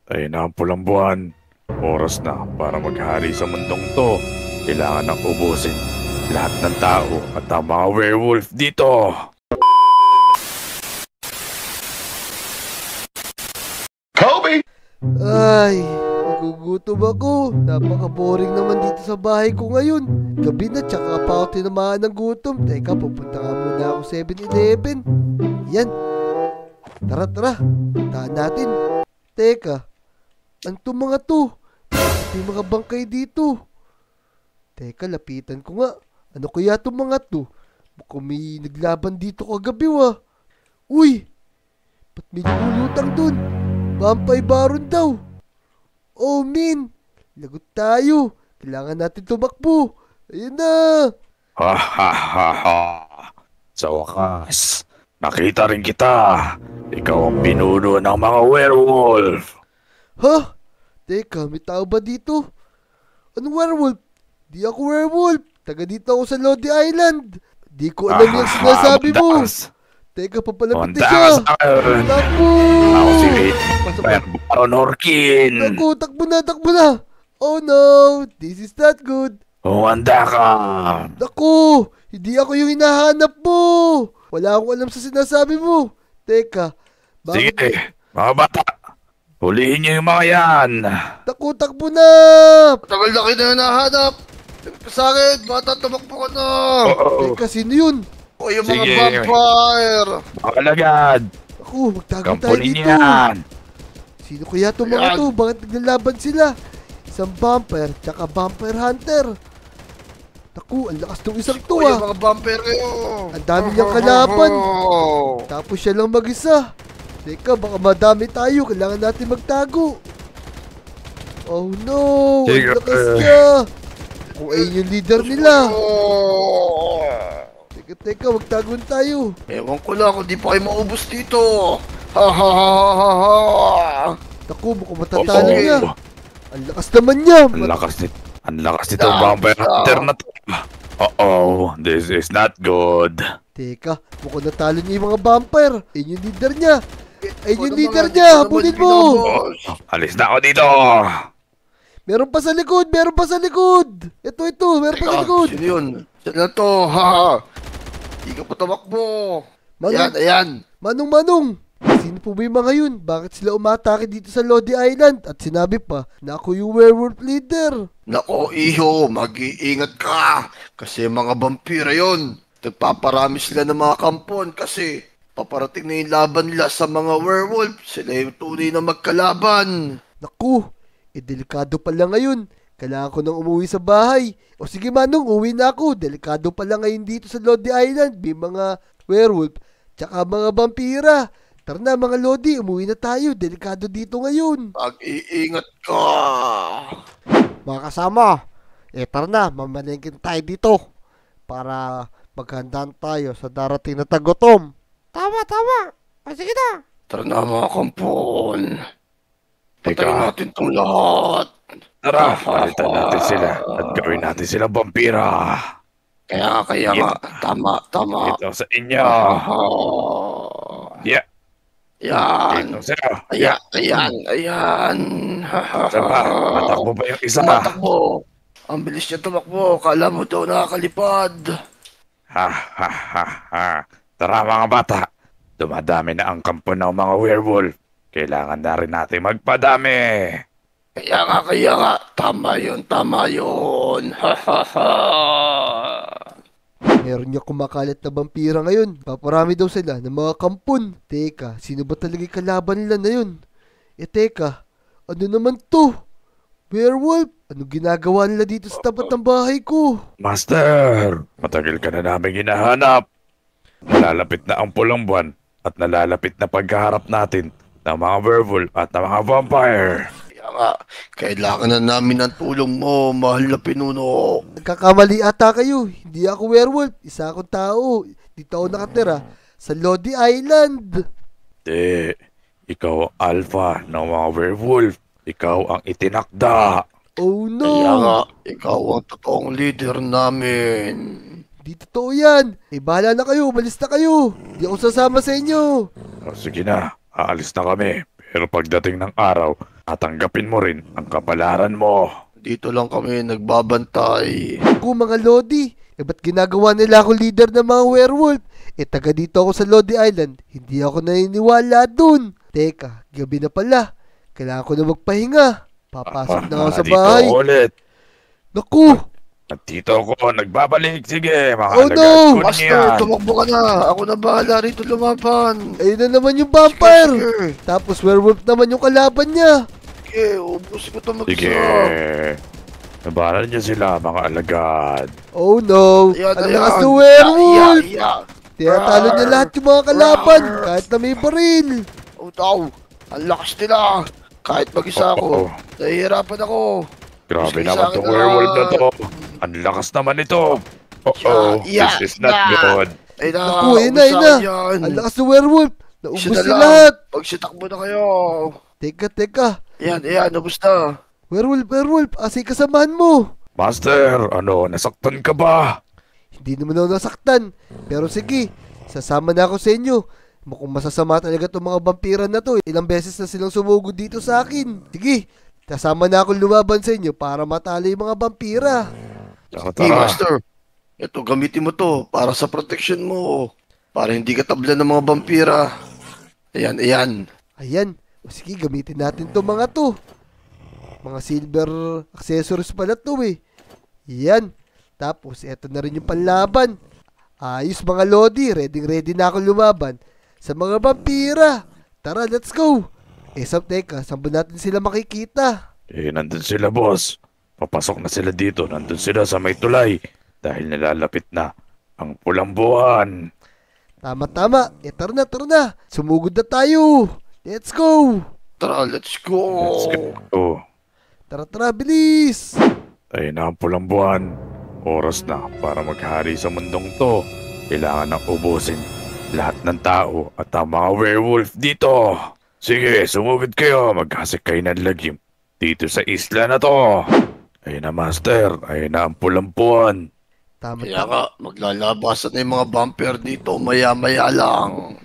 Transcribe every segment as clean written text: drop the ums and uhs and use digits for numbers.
Ay na ang pulang buwan. Oras na para maghari sa mundong to. Kailangan nang ubusin lahat ng tao at ang mga werewolf dito. Kobe! Ay, nagugutom ako. Napaka-boring naman dito sa bahay ko ngayon. Gabi na, tsaka pa ako tinamaan ng gutom. Teka, pupunta nga muna ako 7-Eleven. Yan. Tara. Puntahan natin. Teka, ano to mga to? May mga bangkay dito. Teka, lapitan ko nga. Ano kaya to mga to? Mukhang may naglaban dito kagabi Uy! Ba't may lumulutang dun? Vampire Baron daw. Oh, Min. Lagot tayo. Kailangan natin tumakbo. Ayun na. Ha ha ha ha. Sa wakas, nakita rin kita. Ikaw ang pinuno ng mga werewolf. Ha? Teka, may tao ba dito? Anong werewolf? Di ako werewolf. Taga dito ako sa Lodi Island. Di ko alam yung sinasabi mo. Teka, papalapit na siya. Takbo! Ako si Vampire Baron Orkin. Takbo na. Oh no, this is not good. Humanda ka. Naku, hindi ako yung hinahanap mo. Wala akong alam sa sinasabi mo. Teka, Sige, mga bata. Hulihin niyo yung mga yan. Takbo na. Tagal na kayo na hinahanap! Sa akin, bata, tumakbo ka na! Teka, sino yun? O yung mga Sige. vampire! Mga kalagad. Ako, magtago tayo Kampunin dito. niyo yan. Sino kaya itong mga Yan. to? Bakit naglalaban sila? Isang vampire, tsaka vampire hunter. Naku, ang lakas tong isang to O yung mga vampire kayo! Ang dami niyang kalaban. Tapos siya lang mag-isa. Teka, baka madami tayo. Kailangan natin magtago. Oh no! Sige. Ang lakas niya! Kung ayun yung leader nila. Teka, magtagon tayo. Ewan ko lang kung di pa kayo maubos dito! Ha ha ha ha ha! Naku, mukhang matatalo Oo. niya. Ang lakas naman niya. Ang lakas nitong vampire hunter na to. This is not good. Teka, mukhang natalo niya yung mga vampire. Ayun yung leader niya. Ayun yung Ano leader mga- niya. ano Habulin mga mo. binabos? Alis na ako dito. Meron pa sa likod. Ito. Meron pa sa Teka, likod. sino yun? Sino na to? Ha ha! Di ka pa tamakbo! Ayan! Manong. Sino po ba yung mga yun? Bakit sila umatake dito sa Lodi Island? At sinabi pa na ako yung werewolf leader. Nako, iho, mag-iingat ka. Kasi mga vampira yon. Nagpaparami sila ng mga kampon kasi paparating na yung laban nila sa mga werewolf. Sila yung tunay na magkalaban. Naku, delikado pala ngayon. Kailangan ko nang umuwi sa bahay. O sige Manong, uwi na ako. Delikado pala ngayon dito sa Lodi Island. May mga werewolf, tsaka mga vampira. Tara na mga Lodi, umuwi na tayo. Delikado dito ngayon. Mag-iingat ka. Mga kasama, tara na, mamalengkin tayo dito. Para maghandaan tayo sa darating na tagutom. Tama. O sige na. Tara na mga kampon. Patayin Teka, natin tong lahat. tara, palitan natin sila at gawin natin silang vampira. Kaya nga. Tama. Ito sa inyo. Yeah, Yan. ito sila. Ayan. Isa pa, matakbo ba yung isa? Tumatakbo. Ang bilis niya tumakbo. Kala mo daw nakakalipad. Ha. Tara mga bata, dumadami na ang kampo ng mga werewolf. Kailangan na rin natin magpadami. Kaya nga. Tama yun. Meron niya kumakalat na vampira ngayon. Paparami daw sila ng mga kampon. Teka, sino ba talaga yung kalaban nila na yun? Teka, ano naman to? Werewolf? Anong ginagawa nila dito sa tapat ng bahay ko? Master, matagal ka na namin hinahanap. Nalalapit na ang pulang buwan at nalalapit na pagkaharap natin ng mga werewolf at ng mga vampire. Kaya nga, kailangan na namin ng tulong mo, mahal na pinuno. Nagkakamali ata kayo. Hindi ako werewolf. Isa akong tao. Dito ako nakatira sa Lodi Island. Ikaw ang alpha ng mga werewolf. Ikaw ang itinakda. Oh Kaya nga, no! ikaw ang totoong leader namin. Di totoo yan. Bahala na kayo. Umalis na kayo. Di ako sasama sa inyo. Sige na, aalis na kami. Pero pagdating ng araw, tatanggapin mo rin ang kapalaran mo. Dito lang kami nagbabantay. Ako mga Lodi, ba't ginagawa nila ako leader ng mga werewolf? Taga dito ako sa Lodi Island, hindi ako naniniwala dun. Teka, gabi na pala. Kailangan ko na magpahinga. Papasok na ako sa Dito bahay. ako ulit. Naku! At dito ako nagbabalik. Sige, mga Oh, alagad no! ko na Master, yan. tumakbo ka na. Ako na bahala rito lumaban. Ayun na naman yung vampire. Sige, Tapos werewolf naman yung kalaban niya. sige, ubus ko ito Sige. mag-isa. Nabaran niyo sila, mga alagad. Oh no! Ayan, Ang ayan. lakas ng werewolf! Yeah, yeah. Tinatalo niya lahat yung mga kalaban kahit na may baril. Oh, tao. Ang lakas nila. Kahit mag-isa ako. Oo. Nahihirapan ako. Grabe Sige, naman sa akin tong na. werewolf na to. Ang lakas naman ito. Oh, Yeah, this is not yeah. good. Ay na, Naku, ayun na, ubus ayun na. yan. Ang lakas ng werewolf. Isa Naubos na si lang. lahat. Pagsitakbo na kayo. Teka. Ayan, ubus na. Werewolf, asa yung kasamahan mo? Master, nasaktan ka ba? Hindi naman ako nasaktan. Pero sige, sasama na ako sa inyo. Mukhang masasama talaga itong mga vampira na to. Ilang beses na silang sumugod dito sa akin. Sige, sasama na ako lumaban sa inyo para matalo yung mga vampira. Tara, Hey, tara. Master. Ito, gamitin mo to para sa protection mo. Para hindi ka tablan ng mga vampira. Ayan. Ayan. O sige, gamitin natin to mga to. Mga silver accessories pala to eh. Yan. Tapos, eto na rin yung panlaban. Ayos mga Lodi. Ready na ako lumaban sa mga vampira. Tara, let's go. Teka, saan ba natin sila makikita? Nandun sila, boss. Papasok na sila dito. Nandun sila sa may tulay. Dahil nilalapit na ang pulang buwan. Tama. Tara na. Sumugod na tayo. Let's go. Tara, let's go. Let's go. Tara, bilis. Ayun na ang pulang buwan. Oras na para maghari sa mundong to. Kailangan nang ubusin lahat ng tao at ang mga werewolf dito. Sige, sumugod kayo. Maghasik kayo ng lagim dito sa isla na to. Ayun na, Master. Ayun na ang pulang buwan. Tama. Kaya nga, maglalabasan na yung mga vampire dito. Maya-maya lang.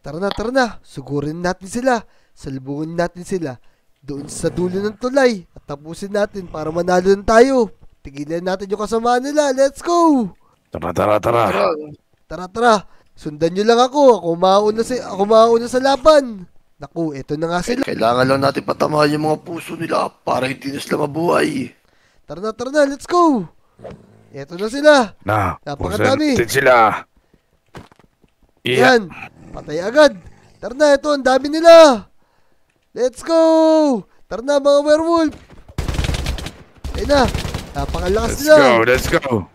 Tara na. Sugurin natin sila. Salubungin natin sila doon sa dulo ng tulay at tapusin natin para manalo na tayo. Tigilan natin yung kasama nila. Let's go! Tara. Tara. Sundan nyo lang ako. Ako mauna sa laban. Naku, eto na nga sila. Kailangan lang natin patamahan yung mga puso nila para hindi na sila mabuhay. Tara na. Let's go! Eto na sila. Napakadami. Napakadami. Sila. Yan. Patay agad. Tara na, ito. Ang dami nila. Let's go! Tara na, mga werewolf. Ayun na. Napakalakas nila. Let's go.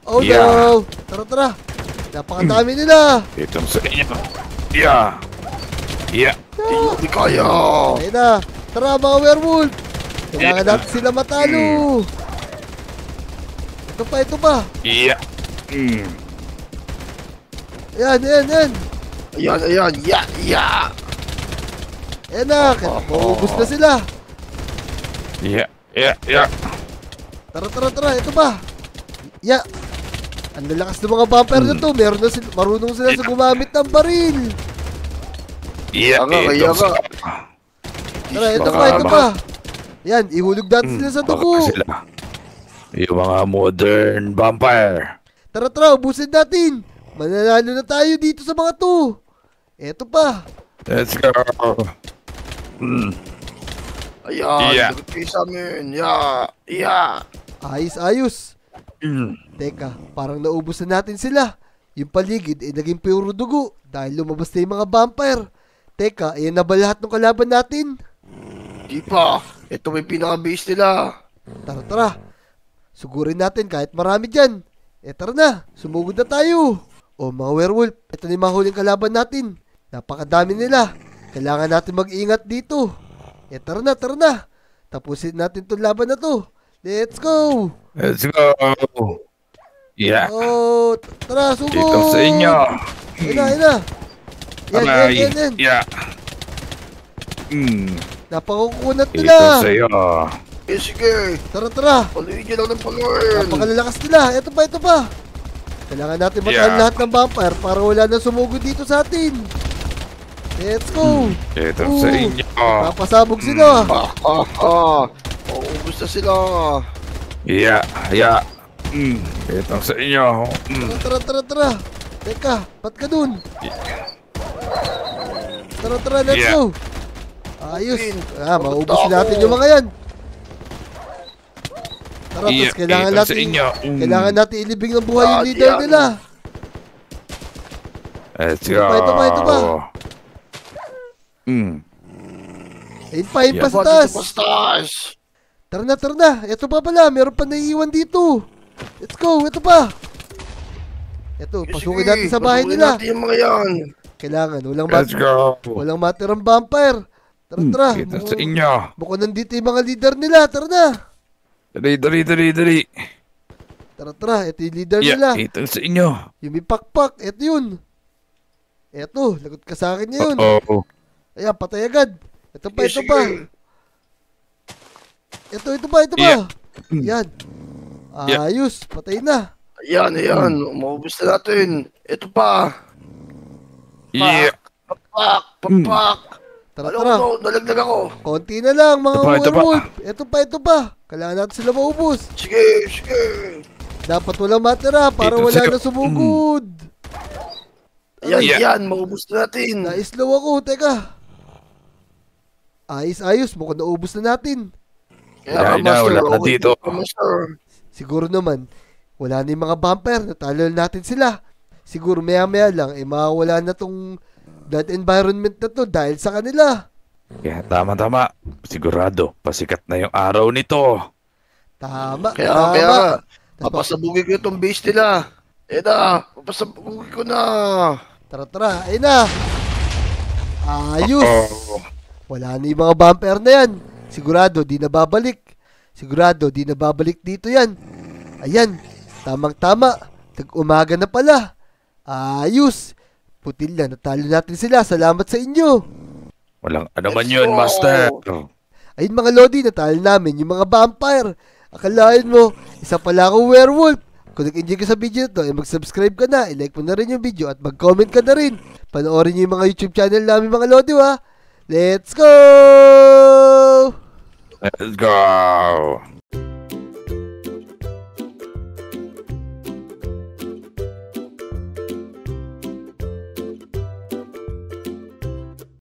Oh Yeah. no! Tara! Napakadami nila! Itong sa inyo. Yeah. Hindi kaya. Ayun na! Tara mga werewolf! Kailangan natin sila matalo! Ito pa! Yeah. Ayan! Ayan. Yeah. Ayan na! Maubos na sila! Yeah. Tara! Ito pa! Yeah! Ang lalakas ng mga vampire na to! Marunong sila sa gumamit ng baril! Yeah. Kaya nga. Tara! Ito pa! Yan! Ihulog natin sila sa dugo! Baka sila. Yung mga modern vampire. Tara! Ubusin natin! Mananalo na tayo dito sa mga to! Ito pa! Let's go. Ayan. Yeah. Lagot kayo sa amin. Yeah. Ayos! Teka, parang naubos na natin sila. Yung paligid naging puro dugo dahil lumabas na yung mga vampire. Teka, ayan na ba lahat ng kalaban natin? Di pa. Ito may pinaka-base nila. Tara. Sugurin natin kahit marami dyan. Tara na, sumugod na tayo. O mga werewolf, ito na yung mga huling kalaban natin. Napakadami nila. Kailangan natin mag-ingat dito. Tara na. Tapusin natin itong laban na to. Let's go! Let's go. Yeah. Oh, tara, sugod! Dito sa inyo. Ayun na. Yan. Yeah. Napakukunat Dito nila. sa iyo. Sige. Tara. Paluin nyo lang ng paluin. Napakalalakas nila. Ito pa. Kailangan natin matalo Yeah. lahat ng vampire para wala na sumugod dito sa atin. Let's go! Ito sa inyo. Papasabog sila! Mauubos na sila. Yeah. Ito sa inyo. Tara! Teka, ba't ka dun? Tara, let's Yeah. go! Ayos! Maubos Punta natin ako. yung mga yan! Tara, tapos kailangan ito sa natin, inyo. kailangan natin ilibing ng buhay yung leader yan. nila! Let's Ito go. pa. Ayun pa Yeah. sa taas! Pastas. Tara na! Ito pa pala, meron pa naiiwan dito! Let's go! Ito pa! Ito, pasukin natin sa bahay pasukin nila! natin yung mga yan. Kailangan, Let's go. walang matirang vampire! Tara! Ito sa inyo. Mukhang nandito yung mga leader nila! Tara na! Dali. Tara! Ito yung leader Yeah, nila! ito sa inyo. Yung may pakpak! Ito yun! Eto, lagot ka sa akin yun! Oo. Ayan, patay agad! Ito pa! Sige. Ito pa! Yeah. Yan! Yeah. Ayos! Patay na! Ayan. Maubos na natin. Ito pa. Yeah. Papak. Tara! Nalaglag ako. Konti na lang mga Ito pa. werewolf! Ito pa! Kailangan natin sila maubos! Sige. Dapat walang matira para Ito wala sa'yo. na sumugod! Ayan, maubos na natin. Naislaw ako, teka! Ayos, mukhang naubos na natin! Wala na, wala na dito. Master. Siguro naman, wala na yung mga vampire, natalo natin sila. Siguro maya lang, mawawala na tong that environment na to dahil sa kanila. Kaya tama. Sigurado, pasikat na yung araw nito. Tama. Kaya, papasabugin ko itong base nila. Papasabugin ko na. Tara, ayun na. Ayos. Oh. Wala na yung mga vampire na yan. Sigurado, di na babalik dito yan. Ayan, tamang-tama. Tag-umaga na pala. Ayos. Putil na, natalo natin sila. Salamat sa inyo. Walang anuman Let's yun, go. Master. Ayun mga Lodi, natalo namin yung mga vampire. Akalain mo, isa pala akong werewolf. Kung nag-enjoy ka sa video na to, mag-subscribe ka na, i-like mo na rin yung video at mag-comment ka na rin. Panoorin nyo yung mga YouTube channel namin mga Lodi, ha? Let's go! Let's go.